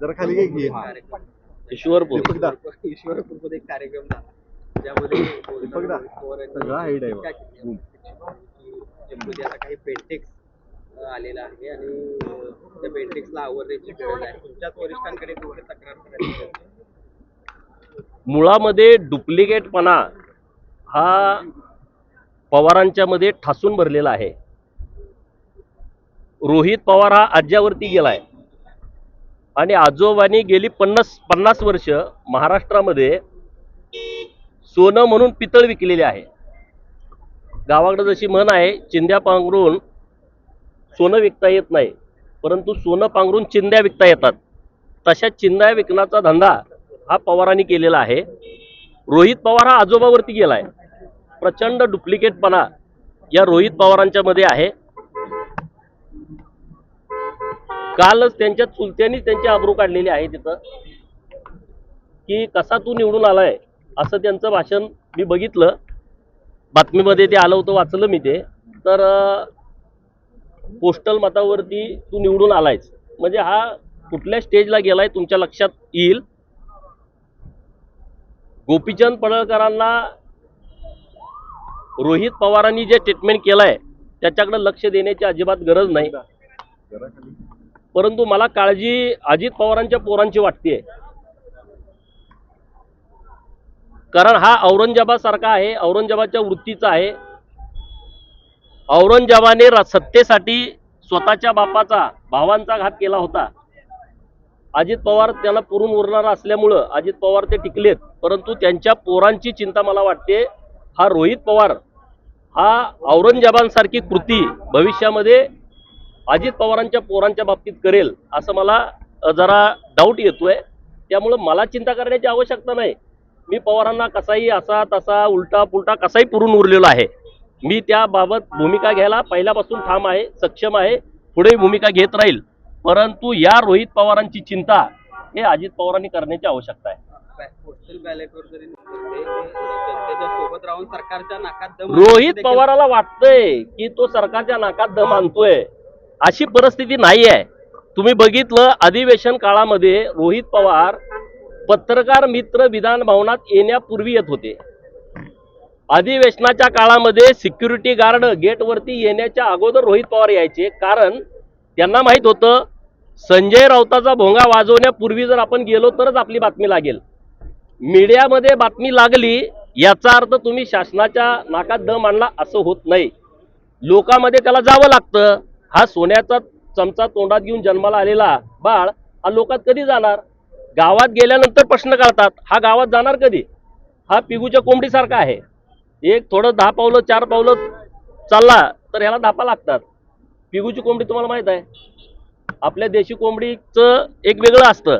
जरा खाली घे की. ईश्वरपूर ईश्वरपूरमध्ये एक कार्यक्रम झाला ज्यामध्ये सगळा हाईट आहे बघ. चिपळूणमध्ये आता काही बेंटेक्स आलेला आहे आणि त्या बेंटेक्सला आवरण्याची गरज आहे. तुमच्याच वरिष्ठांकडे तुमची तक्रार करायची. मुळामध्ये डुप्लिकेटपणा हा पवारांच्या मध्ये ठासून भरलेला आहे. रोहित पवार हा आज्यावरती गेलाय आणि आजोबांनी गेली 50 वर्ष महाराष्ट्रामध्ये सोनं म्हणून पितळ विकलेले आहे. गावाकडे जशी म्हण आहे, चिंध्या पांघरून सोनं विकता येत नाही, परंतु सोनं पांघरून चिंध्या विकता येतात. तशा चिंध्या विकण्याचा धंदा हा पवारांनी केलेला आहे. रोहित पवार हा आजोबावरती गेलाय. प्रचंड डुप्लिकेटपणा या रोहित पवारांच्या मध्ये आहे. कालच त्यांच्या चुलत्यांनी त्यांची आबरू काढलेली आहे तिथं, की कसा तू निवडून आलाय असं त्यांचं भाषण मी बघितलं. बातमीमध्ये ते आलं होतं, वाचलं मी ते. तर पोस्टल मतावरती तू निवडून आलायस म्हणजे हा कुठल्या स्टेजला गेलाय तुमच्या लक्षात येईल. गोपीचंद पडळकरांना रोहित पवारांनी जे स्टेटमेंट केलंय त्याच्याकडे लक्ष देण्याची अजिबात गरज नाही. परंतु मला काळजी अजित पवारांच्या पोरांची वाटते. कारण हा औरंगजेबासारखा आहे, औरंगजेबाच्या वृत्तीचा आहे. औरंगजेबाने सत्तेसाठी स्वतःच्या बापाचा भावांचा घात केला होता. अजित पवार त्याला पुरून उरणारा असल्यामुळं अजित पवार ते टिकलेत. परंतु त्यांच्या पोरांची चिंता मला वाटते. हा रोहित पवार हा औरंगजेबांसारखी कृती भविष्यामध्ये अजित पवारांच्या पोरांच्या बाबतीत करेल असं मला जरा डाऊट येतोय. त्यामुळं मला चिंता करण्याची आवश्यकता नाही. मी पवारांना कसाही असा तसा उलटा पुलटा कसाही पुरून उरलेलो आहे. मी त्याबाबत भूमिका घ्यायला पहिल्यापासून ठाम आहे, सक्षम आहे, पुढे भूमिका घेत राहील. परंतु या रोहित पवारांची चिंता हे अजित पवारांनी करण्याची आवश्यकता आहे. पोस्टल बॅलेटवर जरी जनतेच्या सोबत राहून सरकारच्या नाकात दम रोहित पवाराला वाटतंय की तो सरकारच्या नाकात दम आणतोय. अशी परिस्थिती नाही आहे. तुम्ही बघितलं अधिवेशन काळामध्ये रोहित पवार पत्रकार मित्र विधान भवनात येण्यापूर्वी येत होते. अधिवेशनाच्या काळामध्ये सिक्युरिटी गार्ड गेटवरती येण्याच्या अगोदर रोहित पवार यायचे. कारण त्यांना माहित होतं संजय राऊताचा भोंगा वाजवण्यापूर्वी जर आपण गेलो तरच आपली बातमी लागेल. मीडियामध्ये बातमी लागली याचा अर्थ तुम्ही शासनाच्या नाकात दम आणला असं होत नाही. लोकांमध्ये त्याला जावं लागतं. हा सोन्याचा चमचा तोंडात घेऊन जन्माला आलेला बाळ हा लोकात कधी जाणार? गावात गेल्यानंतर प्रश्न काढतात, हा गावात जाणार कधी? हा पिगूच्या कोंबडीसारखा आहे. एक थोडं 10 पावलं 4 पावलं चालला तर ह्याला धापा लागतात. पिगूची कोंबडी तुम्हाला माहित आहे, आपल्या देशी कोंबडीचं एक वेगळं असतं.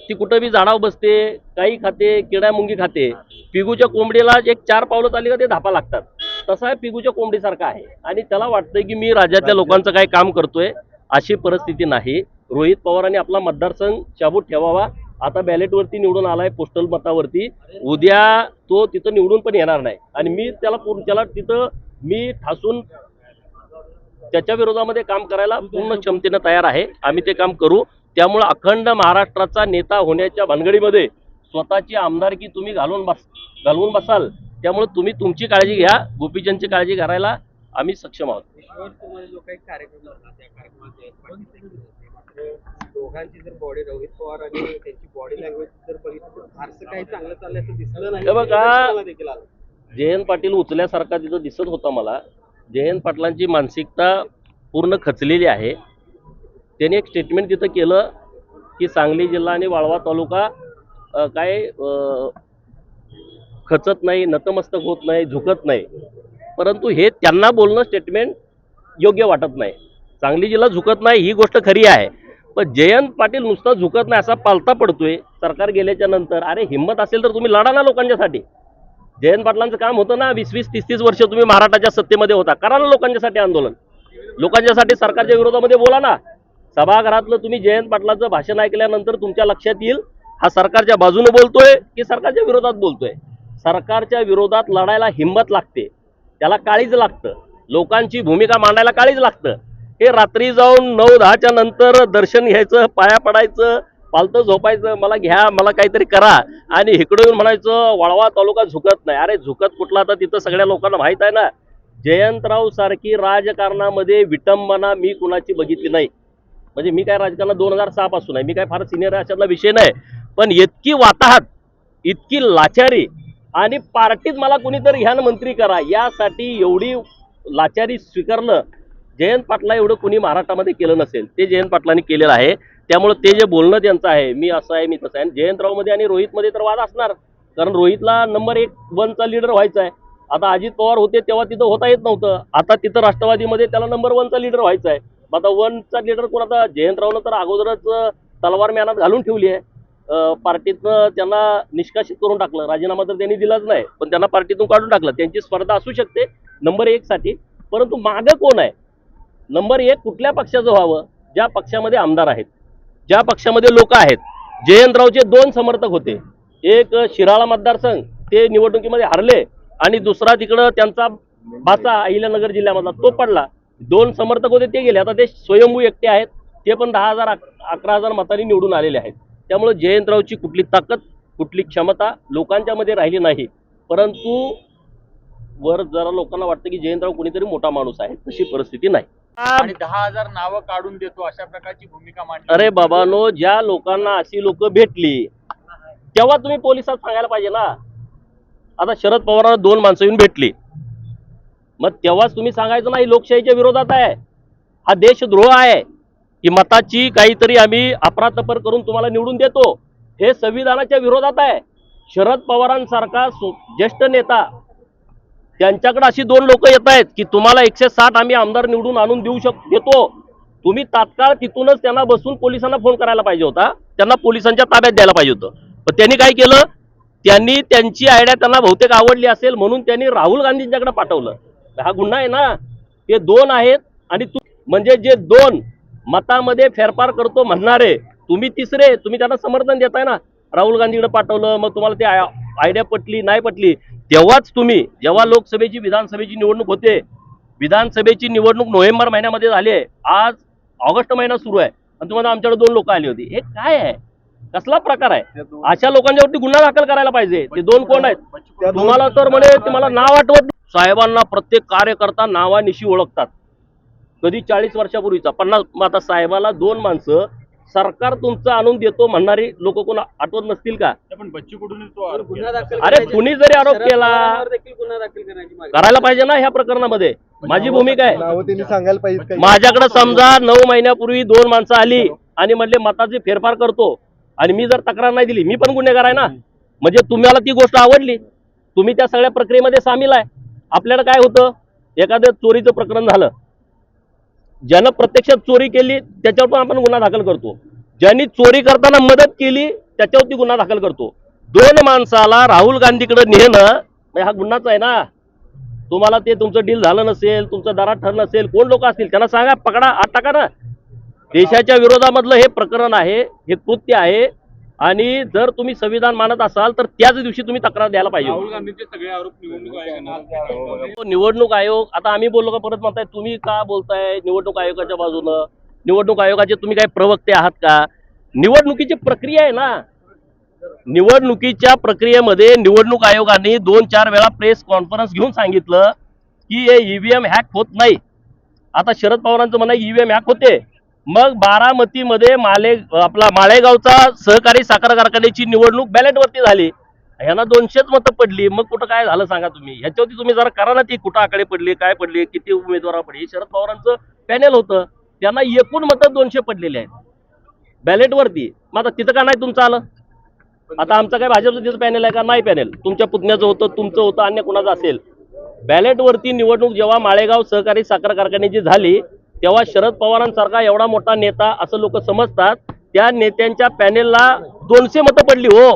ती कुठं बी झाडावर बसते, काही खाते, किडा मुंगी खाते. पिगूच्या कोंबडीला एक 4 पावलं चालली का ते धापा लागतात. तसा आहे पिगूच्या कोंबडीसारखा आहे. आणि त्याला वाटतंय की मी राज्यातल्या लोकांचं काही काम करतोय. अशी परिस्थिती नाही. रोहित पवारांनी आपला मतदारसंघ शाबूत ठेवावा. आता बॅलेटवरती निवडून आलाय, पोस्टल मतावरती. उद्या तो तिथं निवडून पण येणार नाही. आणि मी त्याला तिथं मी ठासून त्याच्या विरोधामध्ये काम करायला पूर्ण क्षमतेनं तयार आहे. आम्ही ते काम करू. त्यामुळे अखंड महाराष्ट्राचा नेता होण्याच्या भानगडीमध्ये स्वतःची आमदारकी तुम्ही घालवून बसाल. त्यामुळे तुम्ही तुमची काळजी घ्या, गोपीचंदची काळजी करायला आम्ही सक्षम आहोत. जो काही कार्यक्रम झाला त्या कार्यक्रमात दोघांची जर बॉडी रोहित पवार आणि त्यांची बॉडी लँग्वेज जर बघितलं तर फारसं काही चांगलं चालल्याचं दिसलं नाही. बघा, जयंत पाटील उचल्यासारखा तिथं दिसत होता मला. जयंत पाटलांची मानसिकता पूर्ण खचलेली आहे. त्यांनी एक स्टेटमेंट तिथं केलं की सांगली जिल्हा आणि वाळवा तालुका काय खचत नाही, नतमस्तक होत नाही, झुकत नाही. परंतु हे त्यांना बोलणं स्टेटमेंट योग्य वाटत नाही. सांगली जिल्हा झुकत नाही ही गोष्ट खरी आहे, पण जयंत पाटील नुसतं झुकत नाही असा पालता पडतोय सरकार गेल्याच्या नंतर. अरे हिंमत असेल तर तुम्ही लढा ना लोकांच्यासाठी. जयंत पाटलांचं काम होतं ना, 20-30 वर्ष तुम्ही महाराष्ट्राच्या सत्तेमध्ये होता, करा ना लोकांच्यासाठी आंदोलन. लोकांच्यासाठी सरकारच्या विरोधामध्ये बोला ना. सभागृहातलं तुम्ही जयंत पाटलाचं भाषण ऐकल्यानंतर तुमच्या लक्षात येईल हा सरकारच्या बाजूने बोलतोय की सरकारच्या विरोधात बोलतोय. सरकारच्या विरोधात लढायला हिंमत लागते, त्याला काळीज लागतं, लोकांची भूमिका मांडायला काळीज लागतं. हे रात्री जाऊन 9-10च्या नंतर दर्शन घ्यायचं, पाया पडायचं, पालतं झोपायचं, मला घ्या, मला काहीतरी करा, आणि इकडे येऊन म्हणायचं वाळवा तालुका झुकत नाही. अरे झुकत कुठला? तर तिथं सगळ्या लोकांना माहित आहे ना. जयंतराव सारखी राजकारणामध्ये विटंबना मी कुणाची बघितली नाही. म्हणजे मी काय राजकारणात 2006 पासून आहे, मी काय फार सिनियर आहे अशातला विषय नाही, पण इतकी वाताहत, इतकी लाचारी, आणि पार्टीत मला कुणीतरी ह्यानं मंत्री करा यासाठी एवढी लाचारी स्वीकारलं. जयंत पाटला एवढं कुणी महाराष्ट्रामध्ये केलं नसेल, ते जयंत पाटलांनी केलेलं आहे. त्यामुळे ते जे बोलणं त्यांचं आहे, मी असं आहे, मी तसं आहे, जयंतरावमध्ये आणि रोहितमध्ये तर वाद असणार, कारण रोहितला नंबर 1चा लीडर व्हायचा आहे. आता अजित पवार होते तेव्हा तिथं होता येत नव्हतं, आता तिथं राष्ट्रवादीमध्ये त्याला नंबर 1चा लीडर व्हायचा आहे. आता 1चा लीडर कोण? आता जयंतरावनं तर अगोदरच तलवार म्यानात घालून ठेवली आहे. पार्टीतनं त्यांना निष्कासित करून टाकलं, राजीनामा तर त्यांनी दिलाच नाही, पण त्यांना पार्टीतून काढून टाकलं. त्यांची स्पर्धा असू शकते नंबर 1 साठी, परंतु मागं कोण आहे? नंबर 1 कुठल्या पक्षाचं व्हावं? ज्या पक्षामध्ये आमदार आहेत, ज्या पक्षामध्ये लोक आहेत. जयंतरावचे 2 समर्थक होते, एक शिराळा मतदारसंघ, ते निवडणुकीमध्ये हरले, आणि दुसरा तिकडं त्यांचा भाचा अहिल्यानगर जिल्ह्यामधला तो पडला. 2 समर्थक होते, ते गेले. आता ते स्वयंभू एकटे आहेत, ते पण 10,000-11,000 मतांनी निवडून आलेले आहेत. त्यामुळे जयंतरावची कुठली ताकद, कुठली क्षमता लोकांच्या मध्ये राहिली नाही. परंतु वर जरा लोकांना वाटतं की जयंतराव कोणीतरी मोठा माणूस आहे, तशी परिस्थिती नाही. आणि 10,000 नावं काढून देतो अशा प्रकारची भूमिका मांडली. अरे बाबानो, ज्या लोकांना अशी लोक भेटली तेव्हा तुम्ही पोलिसात सांगायला पाहिजे ना. आता शरद पवारांना 2 माणसं येऊन भेटली, मग तेव्हाच तुम्ही सांगायचं नाही लोकशाहीच्या विरोधात आहे, हा देशद्रोह आहे, की मताची काहीतरी आम्ही अफरातफर करून तुम्हाला निवडून देतो, हे संविधानाच्या विरोधात आहे. शरद पवारांसारखा ज्येष्ठ नेता, त्यांच्याकडे अशी 2 लोक येत आहेत की तुम्हाला 160 आम्ही आमदार निवडून आणून देतो. तुम्ही तात्काळ तिथूनच त्यांना बसून पोलिसांना फोन करायला पाहिजे होता, त्यांना पोलिसांच्या ताब्यात द्यायला पाहिजे होतं. पण त्यांनी काय केलं? त्यांनी त्यांची आयडिया त्यांना बहुतेक आवडली असेल म्हणून त्यांनी राहुल गांधींच्याकडे पाठवलं. हा गुन्हा आहे ना. ते 2 आहेत, आणि म्हणजे जे 2 मतामध्ये फेरफार करतो म्हणणारे, तुम्ही तिसरे, तुम्ही त्यांना समर्थन देताय ना. राहुल गांधीकडे पाठवलं, मग तुम्हाला ते आयडिया पटली नाही पटली, तेव्हाच तुम्ही, जेव्हा लोकसभेची विधानसभेची निवडणूक होते, विधानसभेची निवडणूक नोव्हेंबर महिन्यामध्ये झाली आहे, आज ऑगस्ट महिना सुरू आहे, आणि तुम्हाला आमच्याकडे 2 लोक आली होती. हे काय आहे? कसला प्रकार आहे? अशा लोकांच्यावरती गुन्हा दाखल करायला पाहिजे. ते 2 कोण आहेत? तुम्हाला तर म्हणे तुम्हाला नाव आठवत. साहेबांना प्रत्येक कार्यकर्ता नावानिशी ओळखतात. कधी 40 वर्षापूर्वीचा 50. आता साहेबाला 2 माणसं सरकार तुमचं आणून देतो म्हणणारी लोक कोण आठवत नसतील का? पण बच्चू कडूनच तो आरोप गुन्हा दाखल अरे कुणी जरी आरोप केला, देखील गुन्हा दाखल करण्याची मागणी करायला पाहिजे ना. ह्या प्रकरणामध्ये माझी भूमिका आहे. नावं त्यांनी सांगायला पाहिजे. माझ्याकडे समजा 9 महिन्यापूर्वी 2 माणसं आली आणि म्हणले मताचे फेरफार करतो, आणि मी जर तक्रार नाही दिली, मी पण गुन्हेगार आहे ना. म्हणजे तुम्हाला ती गोष्ट आवडली, तुम्ही त्या सगळ्या प्रक्रियेमध्ये सामील आहे. आपल्याला काय होतं, एखादं चोरीचं प्रकरण झालं, ज्यानं प्रत्यक्षात चोरी केली त्याच्यावर पण आपण गुन्हा दाखल करतो, ज्यांनी चोरी करताना मदत केली त्याच्यावरती गुन्हा दाखल करतो. 2 माणसाला राहुल गांधीकडे नेणं म्हणजे हा गुन्हाच आहे ना. तुम्हाला ते तुमचं डील झालं नसेल, तुमचं दारात ठरलं नसेल, कोण लोक असतील त्यांना सांगा, पकडा, आत टाका ना. देशाच्या विरोधामधलं हे प्रकरण आहे, हे कृत्य आहे, आणि जर तुम्ही संविधान मानत असाल तर त्याच दिवशी तुम्ही तक्रार द्यायला पाहिजे. राहुल गांधींचे सगळे आरोप निवडणूक आयोगाने निवडणूक आयोग, आता आम्ही बोललो का परत म्हणताय, तुम्ही का बोलताय निवडणूक आयोगाच्या बाजूनं? निवडणूक आयोगाचे तुम्ही काय प्रवक्ते आहात का? निवडणुकीची प्रक्रिया आहे ना. निवडणुकीच्या प्रक्रियेमध्ये निवडणूक आयोगाने 2-4 वेळा प्रेस कॉन्फरन्स घेऊन सांगितलं की हे ईव्हीएम हॅक होत नाही. आता शरद पवारांचं म्हणणं ईव्हीएम हॅक होते. मग बारामतीमध्ये माळेगावचा सहकारी साखर कारखान्याची निवडणूक बॅलेटवरती झाली, ह्यांना 200च मतं पडली. मग कुठं काय झालं सांगा तुम्ही? ह्याच्यावरती तुम्ही जरा करा ना, ती कुठं आकडे पडली, काय पडली, किती उमेदवार पडली. शरद पवारांचं पॅनेल होतं, त्यांना एकूण मतं 200 पडलेले आहेत बॅलेटवरती. मग आता तिथं का नाही तुमचं आलं? आता आमचं काय भाजपचं तिथं पॅनेल आहे का? नाही पॅनेल. तुमच्या पुतण्याचं होतं, तुमचं होतं, अन्य कुणाचं असेल. बॅलेटवरती निवडणूक जेव्हा माळेगाव सहकारी साखर कारखान्याची झाली तेव्हा शरद पवारांसारखा एवढा मोठा नेता असं लोक समजतात, त्या नेत्यांच्या पॅनेलला 200 मतं पडली हो.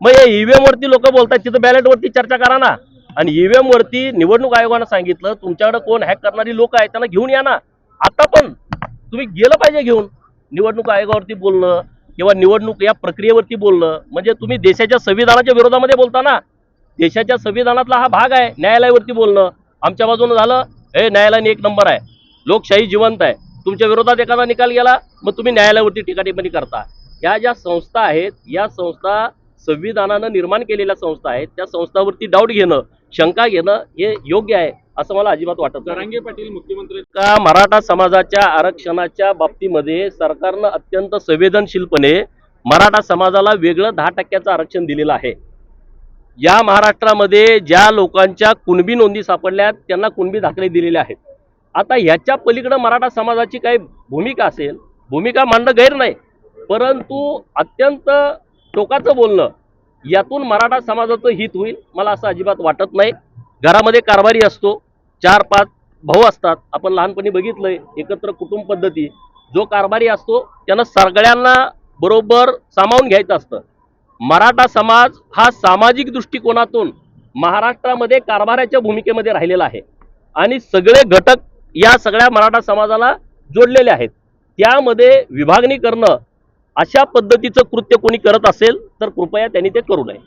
मग या ईव्हीएम वरती लोक बोलतात, तिथं बॅलेट वरती चर्चा करा ना. आणि ईव्हीएम वरती निवडणूक आयोगानं सांगितलं तुमच्याकडे कोण हॅक करणारी लोक आहेत त्यांना घेऊन या ना. आता पण तुम्ही गेलं पाहिजे घेऊन. निवडणूक आयोगावरती बोलणं किंवा निवडणूक या प्रक्रियेवरती बोलणं म्हणजे तुम्ही देशाच्या संविधानाच्या विरोधामध्ये बोलता ना. देशाच्या संविधानातला हा भाग आहे न्यायालयावरती बोलणं. आमच्या बाजूनं झालं, हे न्यायालयाने 1 नंबर आहे, लोकशाही जिवंत आहे. तुमच्या विरोधात एखादा निकाल गेला मग तुम्ही न्यायालयावरती टीकाटिप्पणी करता. या ज्या संस्था आहेत या संस्था संविधानानं निर्माण केलेल्या संस्था आहेत. त्या संस्थावरती डाऊट घेणं, शंका घेणं हे योग्य आहे असं मला अजिबात वाटत नाही. जरांगे पाटील मुख्यमंत्री का मराठा समाजाच्या आरक्षणाच्या बाबतीमध्ये सरकारनं अत्यंत संवेदनशीलपणे मराठा समाजाला वेगळं 10% आरक्षण दिलेलं आहे. या महाराष्ट्रामध्ये ज्या लोकांच्या कुणबी नोंदी सापडल्या त्यांना कुणबी दाखले दिलेले आहेत. आता ह्याच्या पलीकडे मराठा समाजाची काही भूमिका असेल, भूमिका मांडणं गैर नाही, परंतु अत्यंत टोकाचं बोलणं यातून मराठा समाजाचं हित होईल मला असं अजिबात वाटत नाही. घरामध्ये कारभारी असतो, 4-5 भाऊ असतात, आपण लहानपणी बघितलंय एकत्र कुटुंब पद्धती. जो कारभारी असतो त्यानं सगळ्यांना बरोबर सामावून घ्यायचं असतं. मराठा समाज हा सामाजिक दृष्टिकोनातून महाराष्ट्रामध्ये कारभाराच्या भूमिकेमध्ये राहिलेला आहे आणि सगळे घटक या सगळ्या मराठा समाजाला जोडलेले आहेत. त्यामध्ये विभागणी करणं अशा पद्धतीचं कृत्य कोणी करत असेल तर कृपया त्यांनी ते करू नये.